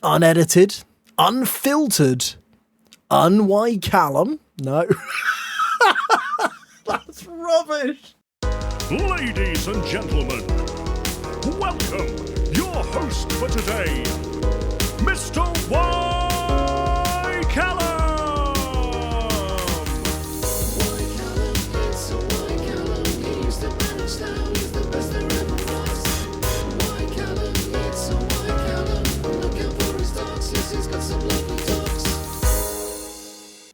unedited, unfiltered, unwhy Callum. No. That's rubbish. Ladies and gentlemen, welcome your host for today, Mr. Y. Callum.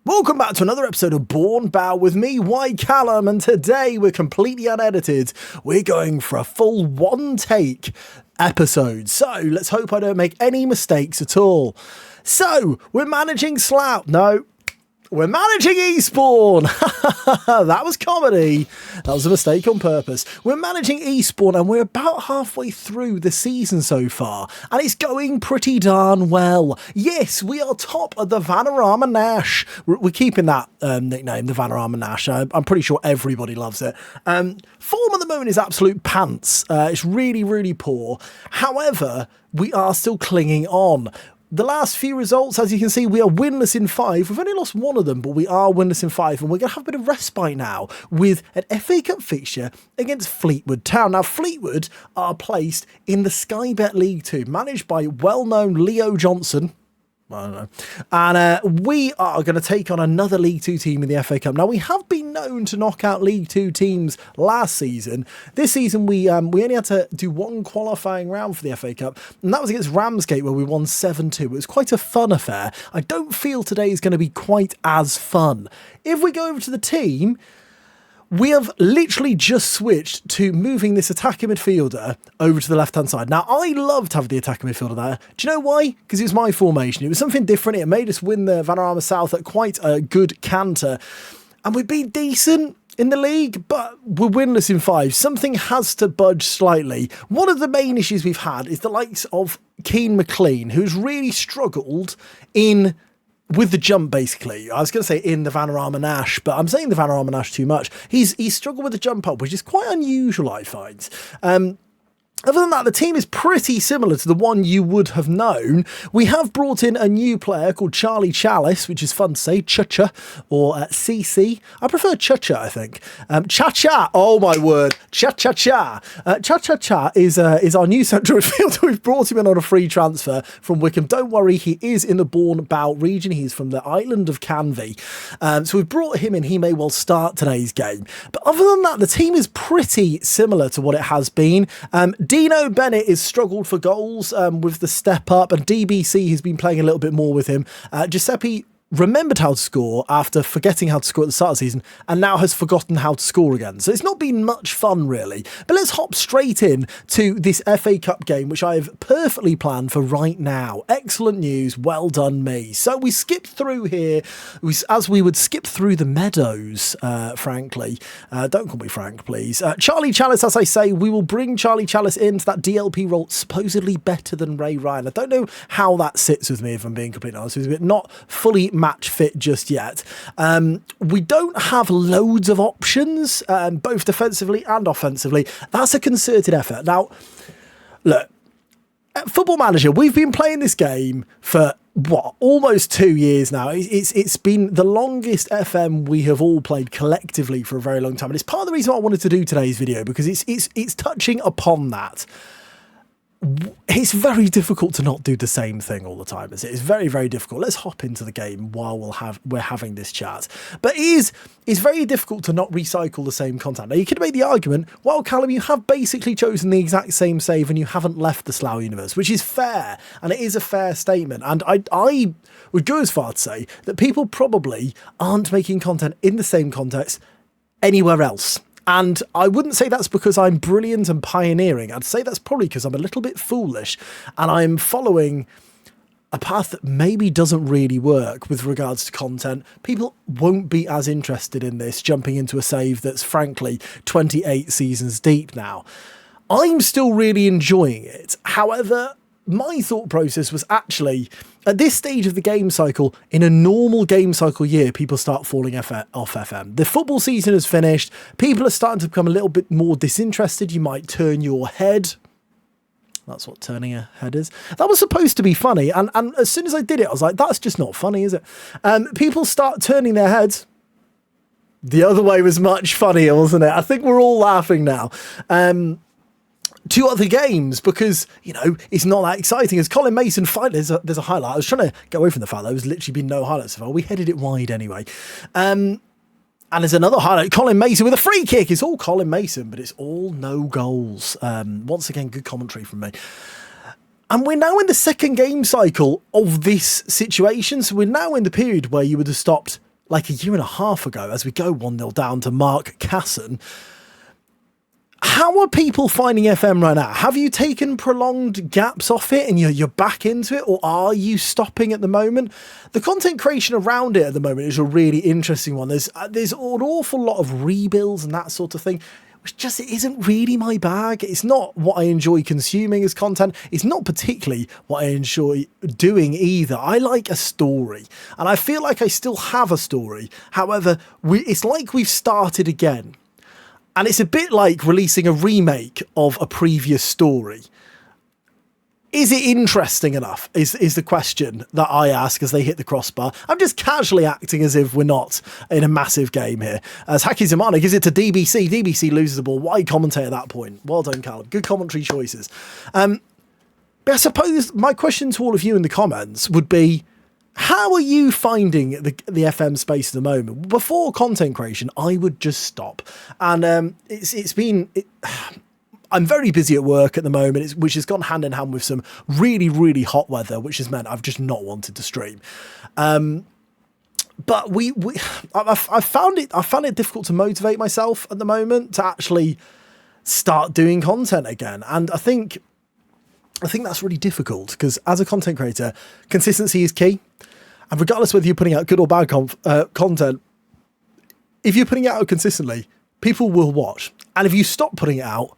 Welcome back to another episode of Born Bow with me, Y. Callum, and today we're completely unedited. We're going for a full one-take episode, so let's hope I don't make any mistakes at all. So, we're managing Slough. No, we're managing Eastbourne. That was comedy. That was a mistake on purpose. We're managing Eastbourne and we're about halfway through the season so far. And it's going pretty darn well. Yes, we are top of the Vanarama Nash. We're keeping that nickname, the Vanarama Nash. I'm pretty sure everybody loves it. Form at the moment is absolute pants. It's really, really poor. However, we are still clinging on. The last few results, as you can see, we are winless in 5. We've only lost one of them, but we are winless in 5. And we're going to have a bit of respite now with an FA Cup fixture against Fleetwood Town. Now, Fleetwood are placed in the Sky Bet League 2, managed by well-known Leo Johnson. I don't know. And we are going to take on another League 2 team in the FA Cup. Now, we have been known to knock out League 2 teams last season. This season, we only had to do one qualifying round for the FA Cup, and that was against Ramsgate, where we won 7-2. It was quite a fun affair. I don't feel today is going to be quite as fun. If we go over to the team, we have literally just switched to moving this attacking midfielder over to the left-hand side. Now, I loved having the attacking midfielder there. Do you know why? Because it was my formation. It was something different. It made us win the Vanarama South at quite a good canter. And we've been decent in the league, but we're winless in 5. Something has to budge slightly. One of the main issues we've had is the likes of Keane McLean, who's really struggled with the jump, basically. I was going to say in the Vanarama Nash, but I'm saying the Vanarama Nash too much. He's struggled with the jump up, which is quite unusual, I find. Other than that, the team is pretty similar to the one you would have known. We have brought in a new player called Charlie Chalice, which is fun to say, Cha-Cha, or CC. I prefer Cha-Cha, I think. Cha-Cha, oh my word, Cha-Cha-Cha. Cha-Cha-Cha is our new central midfielder. We've brought him in on a free transfer from Wickham. Don't worry, he is in the Bourne Bow region. He's from the island of Canvey. So we've brought him in. He may well start today's game. But other than that, the team is pretty similar to what it has been. Dino Bennett has struggled for goals with the step up, and DBC has been playing a little bit more with him. Giuseppe remembered how to score after forgetting how to score at the start of the season, and now has forgotten how to score again. So it's not been much fun, really. But let's hop straight in to this FA Cup game, which I have perfectly planned for right now. Excellent news. Well done, me. So we skipped through here as we would skip through the meadows, frankly. Don't call me Frank, please. Charlie Chalice, as I say, we will bring Charlie Chalice into that DLP role, supposedly better than Ray Ryan. I don't know how that sits with me, if I'm being completely honest with you, but not fully match fit just yet. We don't have loads of options, both defensively and offensively. That's a concerted effort. Now, look, at Football Manager, we've been playing this game for almost 2 years now. It's been the longest FM we have all played collectively for a very long time, and it's part of the reason why I wanted to do today's video, because it's touching upon that. It's very difficult to not do the same thing all the time. It's very, very difficult. Let's hop into the game while we're having this chat. But it's very difficult to not recycle the same content. Now, you could make the argument, well, Callum, you have basically chosen the exact same save and you haven't left the Slough universe, which is fair, and it is a fair statement. And I would go as far to say that people probably aren't making content in the same context anywhere else. And I wouldn't say that's because I'm brilliant and pioneering. I'd say that's probably because I'm a little bit foolish and I'm following a path that maybe doesn't really work with regards to content. People won't be as interested in this, jumping into a save that's frankly 28 seasons deep now. I'm still really enjoying it. However, my thought process was actually, at this stage of the game cycle, in a normal game cycle year, people start falling off FM. The football season has finished. People are starting to become a little bit more disinterested. You might turn your head. That's what turning a head is. That was supposed to be funny. And as soon as I did it, I was like, that's just not funny, is it? People start turning their heads. The other way was much funnier, wasn't it? I think we're all laughing now. Two other games, because, you know, it's not that exciting. As Colin Mason finally, there's a highlight. I was trying to get away from the fact that there's literally been no highlights so far. We headed it wide anyway. And there's another highlight, Colin Mason with a free kick. It's all Colin Mason, but it's all no goals. Once again, good commentary from me. And we're now in the second game cycle of this situation. So we're now in the period where you would have stopped like a year and a half ago as we go 1-0 down to Mark Casson. How are people finding FM right now? Have you taken prolonged gaps off it and you're back into it, or are you stopping at the moment? The content creation around it at the moment is a really interesting one. There's an awful lot of rebuilds and that sort of thing, which just isn't really my bag. It's not what I enjoy consuming as content. It's not particularly what I enjoy doing either. I like a story, and I feel like I still have a story. However, it's like we've started again. And it's a bit like releasing a remake of a previous story. Is it interesting enough is the question that I ask as they hit the crossbar. I'm just casually acting as if we're not in a massive game here. As Haki Zamana gives it to DBC. DBC loses the ball. Why commentate at that point? Well done, Callum. Good commentary choices. But I suppose my question to all of you in the comments would be, how are you finding the FM space at the moment? Before content creation, I would just stop. And I'm very busy at work at the moment, which has gone hand in hand with some really, really hot weather, which has meant I've just not wanted to stream. But I found it difficult to motivate myself at the moment to actually start doing content again. And I think that's really difficult because as a content creator, consistency is key. And regardless whether you're putting out good or bad content, if you're putting it out consistently, people will watch. And if you stop putting it out,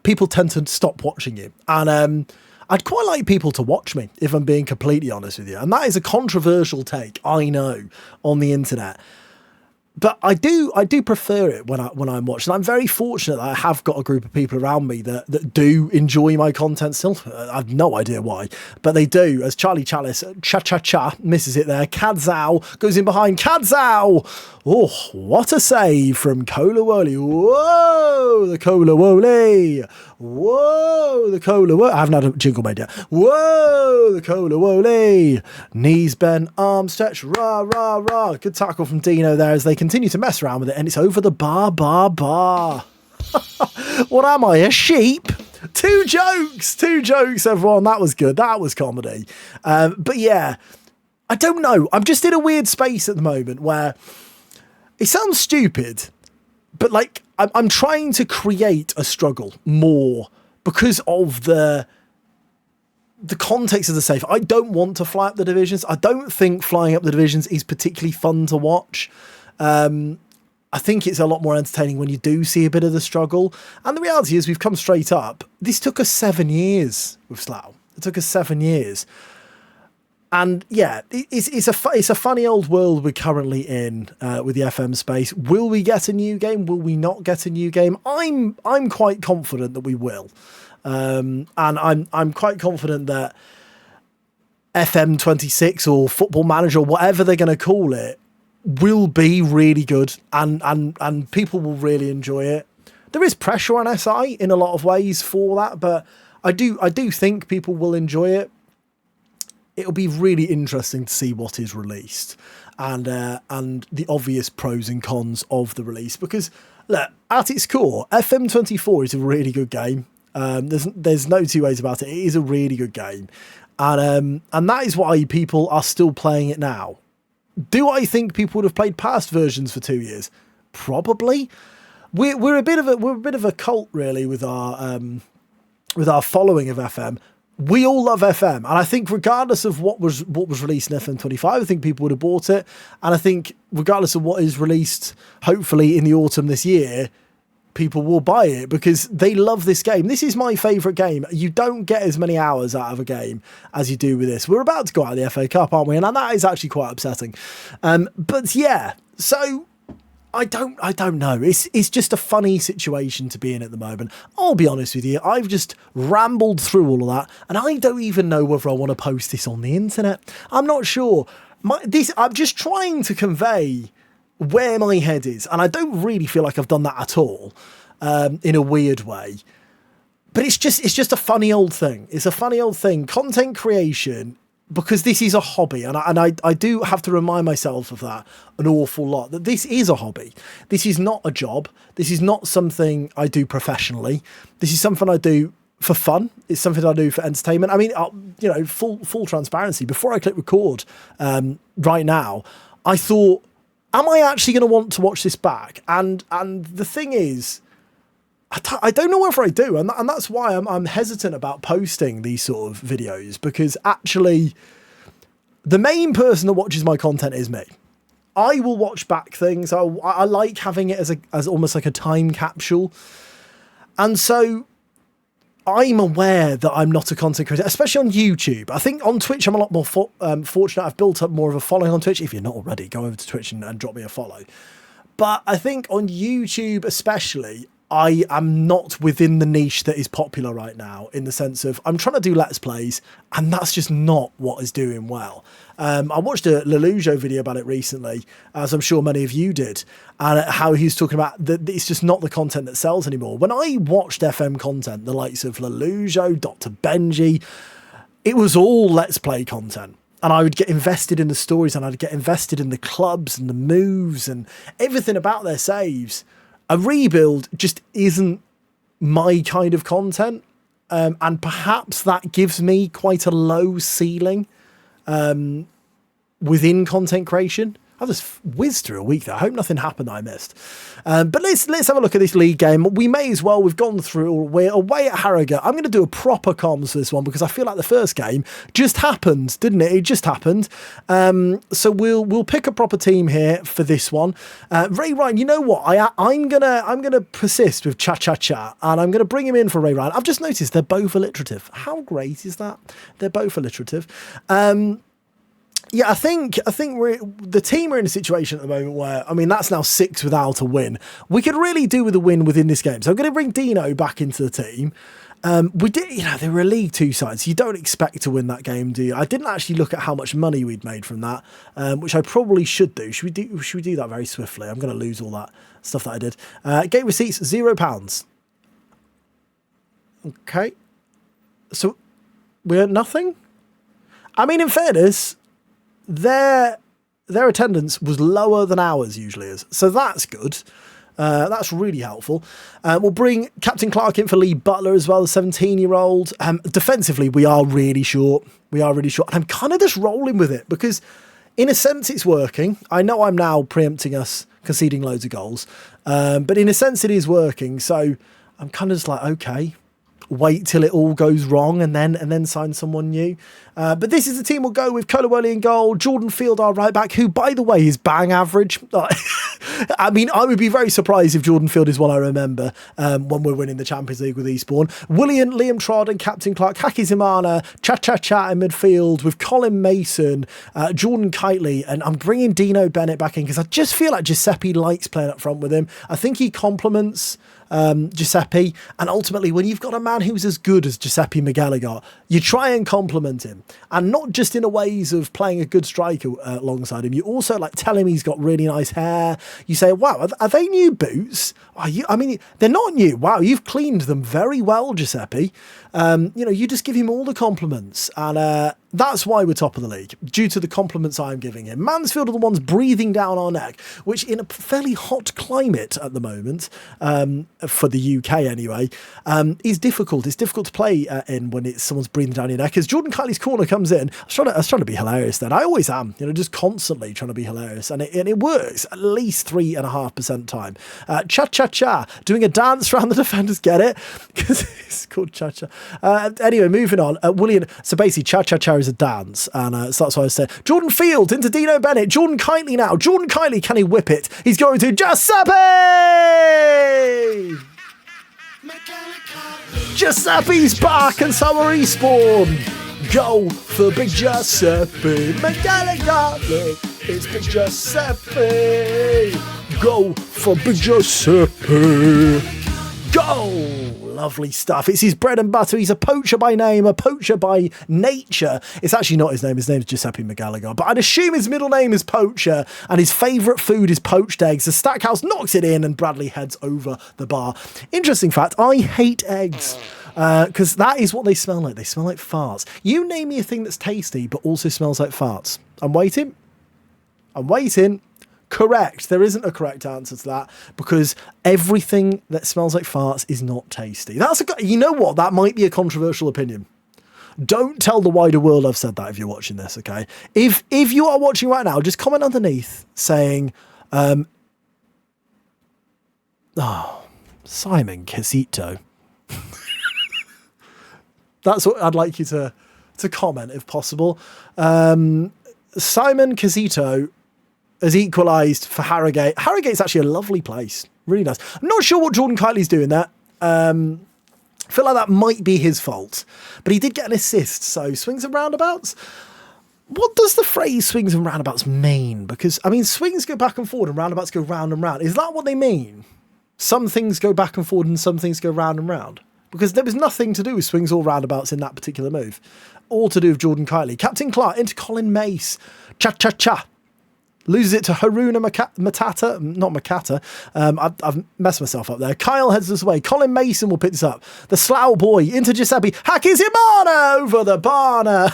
people tend to stop watching you. And I'd quite like people to watch me, if I'm being completely honest with you. And that is a controversial take, I know, on the internet. But I do prefer it when I'm watching. I'm very fortunate that I have got a group of people around me that do enjoy my content still. I have no idea why, but they do. As Charlie Chalice, cha misses it there. Kadzao goes in behind. Kadzao! Oh, what a save from Kolawole. Whoa, the Kolawole. Whoa, the Kolawole. I haven't had a jingle made yet. Whoa, the Kolawole. Knees bent, arms stretched. Rah, rah, rah. Good tackle from Dino there as they continue to mess around with it, and it's over the bar. What am I, a sheep? Two jokes, everyone. That was good. That was comedy. But yeah, I don't know. I'm just in a weird space at the moment where it sounds stupid, but like I'm trying to create a struggle more because of the context of the safe. I don't want to fly up the divisions. I don't think flying up the divisions is particularly fun to watch. I think it's a lot more entertaining when you do see a bit of the struggle. And the reality is we've come straight up. This took us 7 years with Slough. It took us 7 years. And yeah, it's a funny old world we're currently in with the FM space. Will we get a new game? Will we not get a new game? I'm quite confident that we will. And I'm quite confident that FM26 or Football Manager or whatever they're going to call it will be really good and people will really enjoy it. There is pressure on SI in a lot of ways for that, but I do think people will enjoy it. It'll be really interesting to see what is released and the obvious pros and cons of the release, because look, at its core, FM24 is a really good game. There's no two ways about it. It is a really good game. And that is why people are still playing it now. Do I think people would have played past versions for 2 years? Probably. We're a bit of a cult really with our following of FM. We all love FM, and I think regardless of what was released in FM25, I think people would have bought it. And I think regardless of what is released, hopefully in the autumn this year, people will buy it because they love this game. This is my favourite game. You don't get as many hours out of a game as you do with this. We're about to go out of the FA Cup, aren't we? And that is actually quite upsetting. But yeah, so I don't know. It's just a funny situation to be in at the moment. I'll be honest with you. I've just rambled through all of that, and I don't even know whether I want to post this on the internet. I'm not sure. I'm just trying to convey where my head is, and I don't really feel like I've done that at all, in a weird way. But it's just a funny old thing. It's a funny old thing. Content creation, because this is a hobby, and I do have to remind myself of that an awful lot, that this is a hobby. This is not a job. This is not something I do professionally. This is something I do for fun. It's something I do for entertainment. I mean, full transparency. Before I click record right now, I thought, am I actually going to want to watch this back? And the thing is, I don't know whether I do, and that's why I'm hesitant about posting these sort of videos, because actually the main person that watches my content is me. I will watch back things. I like having it as almost like a time capsule, and so I'm aware that I'm not a content creator, especially on YouTube. I think on Twitch I'm a lot more fortunate. I've built up more of a following on Twitch. If you're not already, go over to Twitch and drop me a follow. But I think on YouTube especially, I am not within the niche that is popular right now, in the sense of I'm trying to do Let's Plays, and that's just not what is doing well. I watched a Lelujo video about it recently, as I'm sure many of you did, and how he was talking about that it's just not the content that sells anymore. When I watched FM content, the likes of Lelujo, Dr. Benji, it was all Let's Play content. And I would get invested in the stories, and I'd get invested in the clubs and the moves and everything about their saves. A rebuild just isn't my kind of content, and perhaps that gives me quite a low ceiling within content creation. I've just whizzed through a week there. I hope nothing happened that I missed. But let's have a look at this league game. We may as well. We've gone through. We're away at Harrogate. I'm going to do a proper comms for this one, because I feel like the first game just happened, didn't it? It just happened. So we'll pick a proper team here for this one. Ray Ryan, you know what? I'm gonna persist with Cha Cha Cha, and I'm gonna bring him in for Ray Ryan. I've just noticed they're both alliterative. How great is that? They're both alliterative. Yeah, I think the team are in a situation at the moment where, I mean, that's now 6 without a win. We could really do with a win within this game. So I'm going to bring Dino back into the team. We did, they were a League 2 side, so you don't expect to win that game, do you? I didn't actually look at how much money we'd made from that, which I probably should do. Should we do that very swiftly? I'm going to lose all that stuff that I did. Gate receipts, £0. Okay. So we earned nothing? I mean, in fairness, their attendance was lower than ours usually is, so that's good. That's really helpful. We'll bring Captain Clark in for Lee Butler as well, the 17-year-old. Defensively, we are really short. And I'm kind of just rolling with it, because in a sense it's working. I know I'm now preempting us conceding loads of goals, but in a sense it is working. So I'm kind of just like, okay, wait till it all goes wrong and then sign someone new. But this is the team we'll go with. Kolawole in goal, Jordan Field, our right back, who, by the way, is bang average. I mean, I would be very surprised if Jordan Field is one I remember when we're winning the Champions League with Eastbourne. William, Liam Trodden, Captain Clark, Haki Zimana, Cha in midfield with Colin Mason, Jordan Kitely, and I'm bringing Dino Bennett back in because I just feel like Giuseppe likes playing up front with him. I think he complements Giuseppe, and ultimately when you've got a man who's as good as Giuseppe McGallagher, you try and compliment him, and not just in a ways of playing a good striker alongside him. You also like tell him he's got really nice hair. You say, wow, are they new boots? I mean, they're not new. Wow, you've cleaned them very well, Giuseppe. You just give him all the compliments, and that's why we're top of the league, due to the compliments I'm giving him. Mansfield are the ones breathing down our neck, which in a fairly hot climate at the moment, for the UK anyway, is difficult. It's difficult to play in when someone's breathing down your neck. As Jordan Kitely's corner comes in, I was trying to be hilarious then. I always am, just constantly trying to be hilarious, and it works at least 3.5% time. Cha-cha-cha, doing a dance around the defenders, get it? Because it's called cha-cha. Anyway, moving on. William, so basically cha-cha-cha is a dance, and so that's what I said. Jordan Field into Dino Bennett. Jordan Kitely now. Jordan Kitely, can he whip it? He's going to Giuseppe! Giuseppe's back, and so are Respawn. Goal for big Giuseppe McGallagher. it's Big Giuseppe. Go for Big Giuseppe. Go! Lovely stuff. It's his bread and butter. He's a poacher by name, a poacher by nature. It's actually not his name. His name's Giuseppe McGallagher. But I'd assume his middle name is Poacher, and his favourite food is poached eggs. The Stackhouse knocks it in, and Bradley heads over the bar. Interesting fact, I hate eggs. Because that is what they smell like. They smell like farts. You name me a thing that's tasty, but also smells like farts. I'm waiting. Correct. There isn't a correct answer to that because everything that smells like farts is not tasty. You know what? That might be a controversial opinion. Don't tell the wider world I've said that if you're watching this, okay? If you are watching right now, just comment underneath saying, Simon Casito. That's what I'd like you to comment if possible. Simon Casito has equalised for Harrogate. Harrogate's actually a lovely place. Really nice. I'm not sure what Jordan Kiteley's doing there. I feel like that might be his fault. But he did get an assist, so swings and roundabouts. What does the phrase swings and roundabouts mean? Because, I mean, swings go back and forward and roundabouts go round and round. Is that what they mean? Some things go back and forward and some things go round and round? Because there was nothing to do with swings or roundabouts in that particular move. All to do with Jordan Kiteley. Captain Clark into Colin Mace. Cha-cha-cha. Loses it to Haruna Matata. Not Makata. I've messed myself up there. Kyle heads this way. Colin Mason will pick this up. The Slough boy into Giuseppe. Hakizimana over the Barner.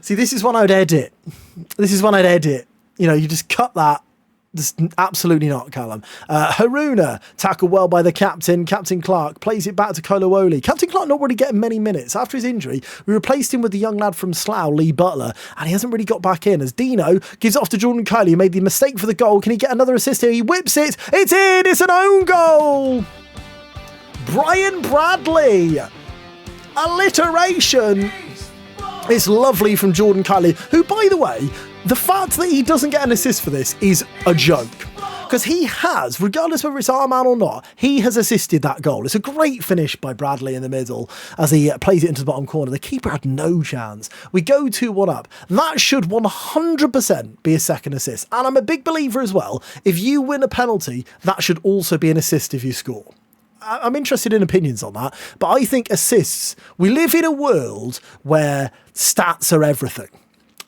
See, this is one I'd edit. You know, you just cut that. Just absolutely not, Callum. Haruna, tackled well by the captain. Captain Clark plays it back to Kolowoli. Captain Clark not really getting many minutes. After his injury, we replaced him with the young lad from Slough, Lee Butler, and he hasn't really got back in as Dino gives it off to Jordan Kiteley, who made the mistake for the goal. Can he get another assist here? He whips it. It's in. It's an own goal. Brian Bradley. Alliteration. It's lovely from Jordan Kiteley, who, by the way, the fact that he doesn't get an assist for this is a joke. Because he has, regardless whether it's our man or not, he has assisted that goal. It's a great finish by Bradley in the middle as he plays it into the bottom corner. The keeper had no chance. We go 2-1 up. That should 100% be a second assist. And I'm a big believer as well, if you win a penalty, that should also be an assist if you score. I'm interested in opinions on that. But I think assists, we live in a world where stats are everything.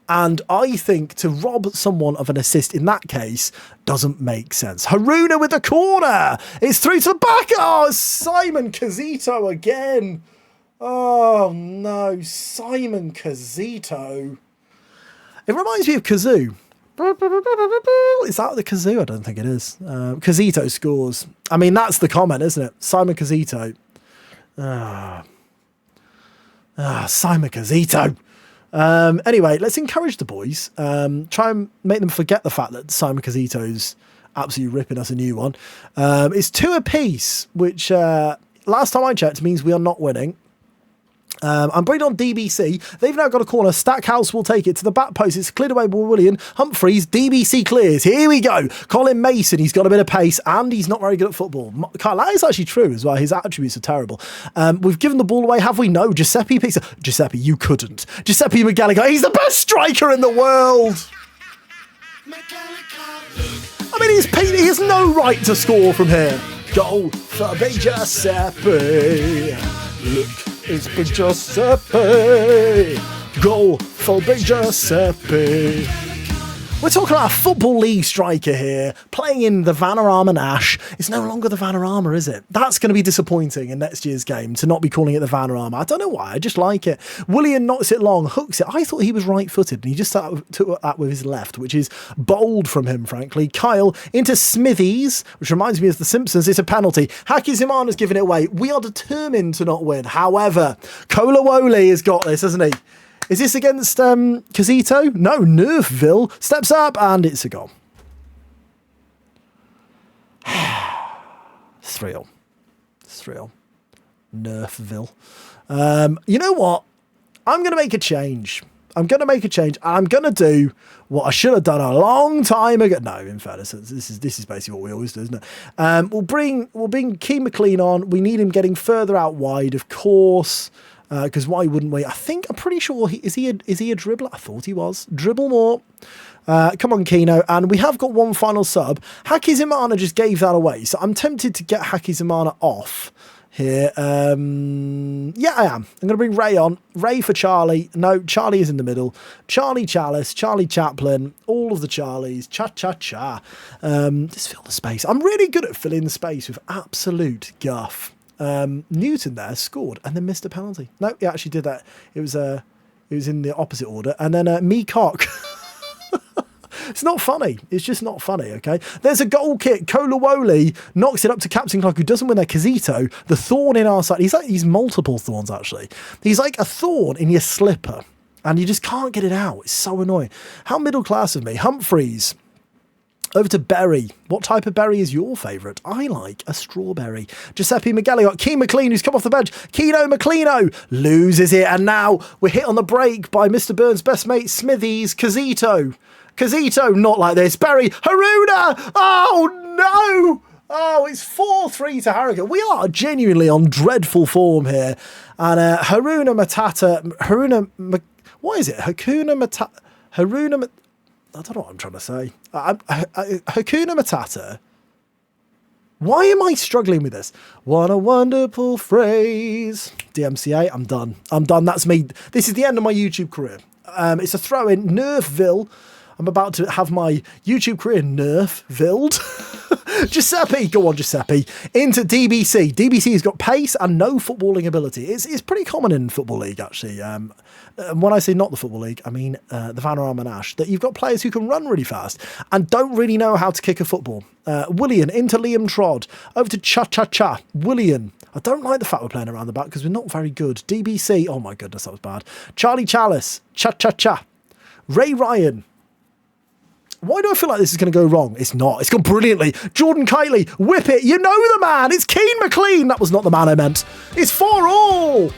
And I think to rob someone of an assist in that case doesn't make sense. Haruna with the corner. It's through to the back. Oh, Simon Casito again. Oh, no. Simon Casito. It reminds me of Kazoo. Is that the Kazoo? I don't think it is. Casito scores. I mean, that's the comment, isn't it? Simon Casito. Simon Casito. Anyway, let's encourage the boys. Try and make them forget the fact that Simon Casito's absolutely ripping us a new one. It's 2 apiece, which last time I checked means we are not winning. I'm bringing on DBC. They've now got a corner. Stackhouse will take it to the back post. It's cleared away by William. Humphreys. DBC clears. Here we go. Colin Mason. He's got a bit of pace and he's not very good at football. Kyle, that is actually true as well. His attributes are terrible. We've given the ball away, have we? No. Giuseppe picks it. Giuseppe, you couldn't. Giuseppe McGallagher. He's the best striker in the world. I mean, he has no right to score from here. Goal for Big Giuseppe. Look. It's Big Giuseppe. Goal for Big Giuseppe. We're talking about a Football League striker here, playing in the Vanarama Nash. It's no longer the Vanarama, is it? That's going to be disappointing in next year's game, to not be calling it the Vanarama. I don't know why, I just like it. William knocks it long, hooks it. I thought he was right-footed, and he just took that with his left, which is bold from him, frankly. Kyle into Smithies, which reminds me of The Simpsons. It's a penalty. Hakizimana's given it away. We are determined to not win. However, Kolowoli has got this, hasn't he? Is this against Casito? No, Nerfville steps up and it's a goal. 3-0. 3-0. Nerfville. You know what? I'm going to make a change. And I'm going to do what I should have done a long time ago. No, in fairness, this is basically what we always do, isn't it? We'll bring Keane McLean on. We need him getting further out wide, of course. because why wouldn't we? I'm pretty sure is he a dribbler? I thought he was. Dribble more. Come on, Keno. And we have got one final sub. Hakizimana just gave that away. So I'm tempted to get Hakizimana off here. Yeah, I am. I'm going to bring Ray on. Ray for Charlie. No, Charlie is in the middle. Charlie Chalice, Charlie Chaplin, all of the Charlies. Cha-cha-cha. Just fill the space. I'm really good at filling the space with absolute guff. Newton there scored and then missed a penalty. No, he actually did that. It was in the opposite order. And then me cock. It's not funny. It's just not funny, okay? There's a goal kick. Kolawole knocks it up to Captain Clark, who doesn't win there. Kazito, the thorn in our side. He's multiple thorns, actually. He's like a thorn in your slipper, and you just can't get it out. It's so annoying. How middle class of me. Humphreys. Over to Berry. What type of berry is your favourite? I like a strawberry. Giuseppe McGalligot. Keen McLean, who's come off the bench. Keno McLeano loses it. And now we're hit on the break by Mr. Burns' best mate, Smithies. Kazito, not like this. Berry. Haruna. Oh, no. Oh, it's 4-3 to Harrogate. We are genuinely on dreadful form here. And Haruna Matata. What is it? I don't know what I'm trying to say. Hakuna Matata. Why am I struggling with this? What a wonderful phrase. DMCA, I'm done. That's me. This is the end of my YouTube career. It's a throw in. Nerfville. I'm about to have my YouTube career nerf-villed. Giuseppe, go on, Giuseppe. Into DBC. DBC has got pace and no footballing ability. It's pretty common in Football League, actually. When I say not the Football League, I mean the Vanarama Nash, that you've got players who can run really fast and don't really know how to kick a football. Willian into Liam Trod. Over to Cha-Cha-Cha. Willian. I don't like the fact we're playing around the back because we're not very good. DBC. Oh, my goodness, that was bad. Charlie Chalice. Cha-Cha-Cha. Ray Ryan. Why do I feel like this is going to go wrong? It's not. It's gone brilliantly. Jordan Kiley, whip it. You know the man. It's Keen McLean. That was not the man I meant. It's 4-all.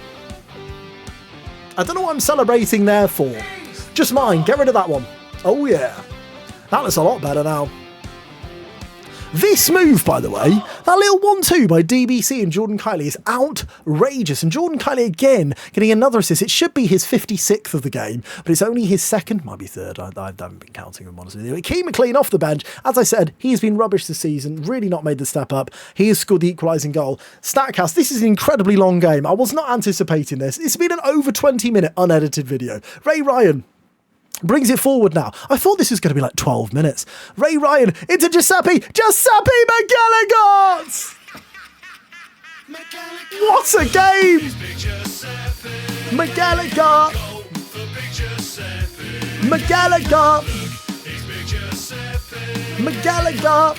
I don't know what I'm celebrating there for. Just mine. Get rid of that one. Oh, yeah. That looks a lot better now. This move, by the way, that little 1-2 by DBC and Jordan Kiley is outrageous. And Jordan Kiley, again, getting another assist. It should be his 56th of the game, but it's only his second. Might be third. I haven't been counting him, honestly. Keen McLean off the bench. As I said, he's been rubbish this season. Really not made the step up. He has scored the equalising goal. Statcast, this is an incredibly long game. I was not anticipating this. It's been an over 20-minute unedited video. Ray Ryan brings it forward now. I thought this was going to be like 12 minutes. Ray Ryan into Giuseppe. Giuseppe McGalligot! What a game! McGalligot! McGalligot! McGalligot!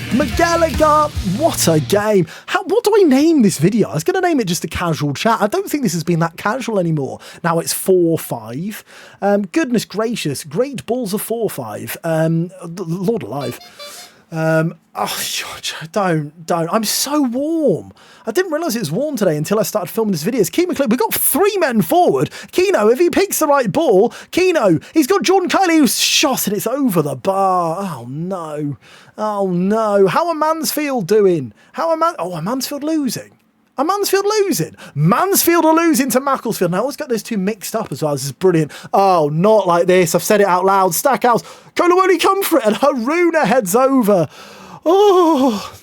McGalligot, what a game. What do I name this video? I was going to name it just a casual chat. I don't think this has been that casual anymore. Now it's 4-5. Goodness gracious, great balls of 4-5. Lord alive. Don't. I'm so warm. I didn't realise it was warm today until I started filming this video. It's Keno McLean. We've got 3 men forward. Keno, if he picks the right ball, Keno, he's got Jordan Kiley who's shot and it's over the bar. Oh no. How are Mansfield doing? Are Mansfield losing? Are Mansfield losing? Mansfield are losing to Macclesfield. Now, I always got those two mixed up as well. This is brilliant. Oh, not like this. I've said it out loud. Stackhouse. Kolawole come for it. And Haruna heads over. Oh,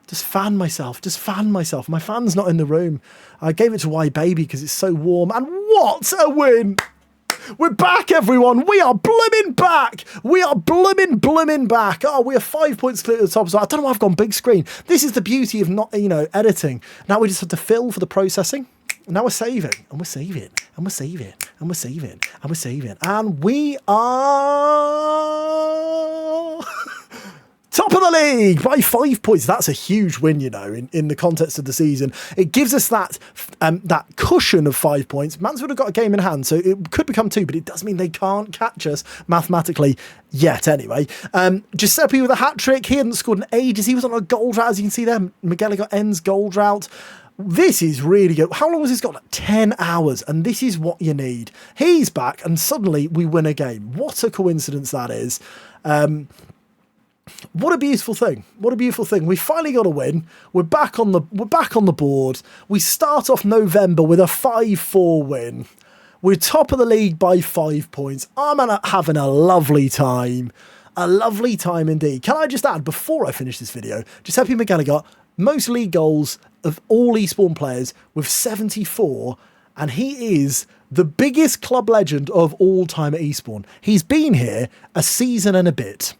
just fan myself. My fan's not in the room. I gave it to Y Baby because it's so warm. And what a win. We're back, everyone. We are blooming back. Oh, we are 5 points clear at the top. So I don't know why I've gone big screen. This is the beauty of not, editing. Now we just have to fill for the processing. Now we're saving. And we are top of the league by 5 points. That's a huge win, in the context of the season. It gives us that cushion of 5 points. Mansfield have got a game in hand, so it could become 2, but it does mean they can't catch us mathematically yet anyway. Giuseppe with a hat-trick. He hadn't scored in ages. He was on a goal drought, as you can see there. McGalligot ends goal drought. This is really good. How long has this got? 10 hours, and this is what you need. He's back, and suddenly we win a game. What a coincidence that is. What a beautiful thing. What a beautiful thing. We finally got a win. We're back on the board. We start off November with a 5-4 win. We're top of the league by 5 points. I'm having a lovely time. A lovely time indeed. Can I just add, before I finish this video, Giuseppe Magana got most league goals of all Eastbourne players with 74, and he is the biggest club legend of all time at Eastbourne. He's been here a season and a bit.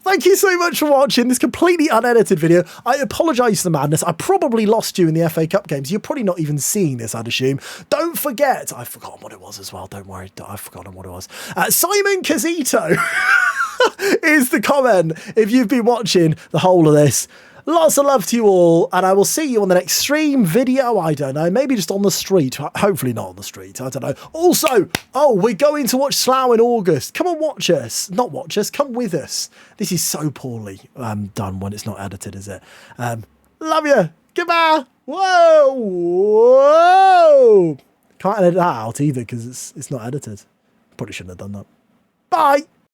Thank you so much for watching this completely unedited video. I apologise for the madness. I probably lost you in the FA Cup games. You're probably not even seeing this, I'd assume. Don't forget, I've forgotten what it was as well. Don't worry, I've forgotten what it was. Simon Casito is the comment if you've been watching the whole of this. Lots of love to you all, and I will see you on the next stream video. I don't know, maybe just on the street. Hopefully not on the street. I don't know. Also, we're going to watch Slough in August. Come and watch us. Not watch us, come with us. This is so poorly done when it's not edited, is it? Love you. Goodbye. Whoa. Whoa. Can't edit that out either because it's not edited. Probably shouldn't have done that. Bye.